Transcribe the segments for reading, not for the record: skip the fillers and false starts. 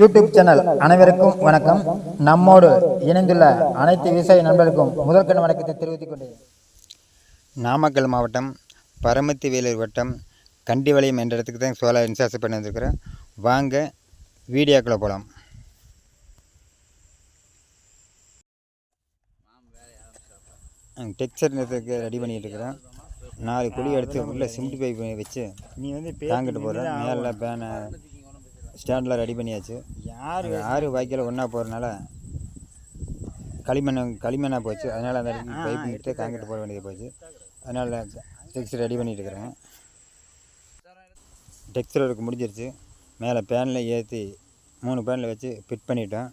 YouTube channel அனைவருக்கும் வணக்கம். நம்மோடு இணைந்துள்ள அனைத்து விவசாய நண்பர்களுக்கும் முதற்கண் வணக்கத்தை தெரிவித்துக் கொண்டேன். நாமக்கல் மாவட்டம் பரமத்தி வேலூர் வட்டம் கண்டிவளையம் என்ற இடத்துக்கு தான் சோலார் இன்சார்ஜ் பண்ணி வந்திருக்கிறேன். வாங்க வீடியோக்குள்ளே போகலாம். டெக்ஸ்சர் ரெடி பண்ணிகிட்டு இருக்கிறேன். 4 குழி எடுத்து உள்ளே சிமெண்ட் பைப் வச்சு தாங்கிட்டு போகிறேன். மேலே பேனை ஸ்டாண்டில் ரெடி பண்ணியாச்சு. ஆறு வாய்க்கால் ஒன்றா போகிறதுனால களிமண்ணாக போச்சு. அதனால் அந்த இடத்துக்கு பைப் நிறுத்தி காங்கிட்டு போட வேண்டியது போச்சு. அதனால் டெக்ஸ்டர் ரெடி பண்ணிகிட்டு இருக்கிறேன். டெக்ஸ்டர் ஒர்க் முடிஞ்சிருச்சு. மேலே பேனில் ஏற்றி 3 பேனில் வச்சு ஃபிட் பண்ணிட்டோம்.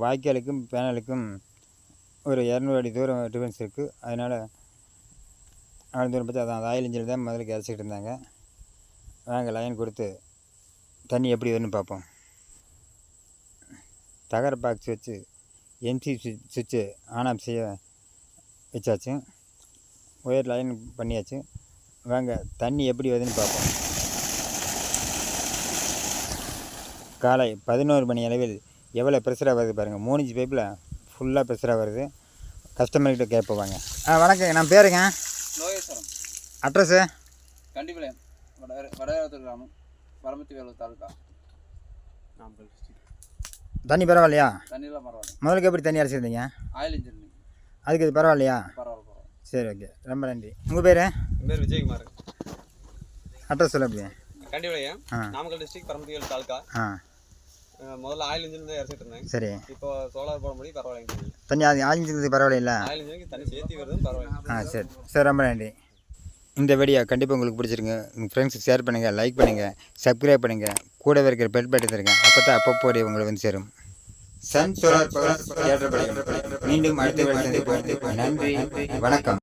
வாய்க்காலுக்கும் பேனலுக்கும் ஒரு 200 அடி தூரம் டிஃபரன்ஸ் இருக்குது. அதனால் அவ்வளோ தூரம் பற்றி அதான் ஆயில் இன்ஜின் தான் முதல்ல கிடச்சிக்கிட்டு இருந்தாங்க. வாங்க லைன் கொடுத்து தண்ணி எப்படி வரும்னு பார்ப்போம். தகர பாக்ஸ் வச்சு எம்சி சுவிட்சு ஆன் ஆஃப் செய்ய வச்சாச்சு. ஒயர் லைன் பண்ணியாச்சு. வாங்க தண்ணி எப்படி வருதுன்னு பார்ப்போம். காலை 11 மணி அளவில் எவ்வளோ ப்ரெஷராக வருது பாருங்கள். 3 இன்ச் பைப்பில் ஃபுல்லாக ப்ரெஷராக வருது. கஸ்டமர்கிட்ட கேட்போம். வணக்கங்க, நான் பேருங்க லோகேஸ்வரம். அட்ரஸு கண்டிவளையம் வடகரத்தூர் கிராமம், பரமத்தி வேலூர் தாலுக்கா, நாமக்கல் டிஸ்ட்ரிக்ட். தண்ணி பரவாயில்லையா? தண்ணியெலாம் பரவாயில்ல. முதலுக்கு எப்படி தண்ணி அரைச்சிருந்தீங்க? Oil engine. அதுக்கு இது பரவாயில்லையா? பரவாயில்ல. சரி, ஓகே, ரொம்ப நன்றி. உங்கள் பேர்? என் பேர் விஜயகுமார். அட்ரஸ் சொல்ல அப்படியே. கண்டிவளையம், நாமக்கல் டிஸ்ட்ரிக்ட், பரமத்தி வேலூர் தாலுக்கா. முதல்ல ஆயில் இன்ஜின் தான் இறச்சிட்டு இருந்தேன். சரி, இப்போ சோலார் போட முடியும். பரவாயில்லைங்க. தண்ணி ஆயில் இன்ஜினுக்கு பரவாயில்ல? ஆயில் இன்ஜினுக்கு தண்ணி சேர்த்தி வருதுன்னு பரவாயில்ல. சரி சரி, ரொம்ப நன்றி. இந்த வீடியோ கண்டிப்பாக உங்களுக்கு பிடிச்சிருங்க. உங்கள் ஃப்ரெண்ட்ஸுக்கு ஷேர் பண்ணுங்கள், லைக் பண்ணுங்கள், சப்ஸ்கிரைப் பண்ணுங்கள், கூடவே இருக்கிற பெல் பட்டன் தருங்க. அப்போ தான் அப்பப்போ உங்களை வந்து சேரும். சன் சோலார் பவர் மீண்டும் அடுத்த நன்றி, வணக்கம்.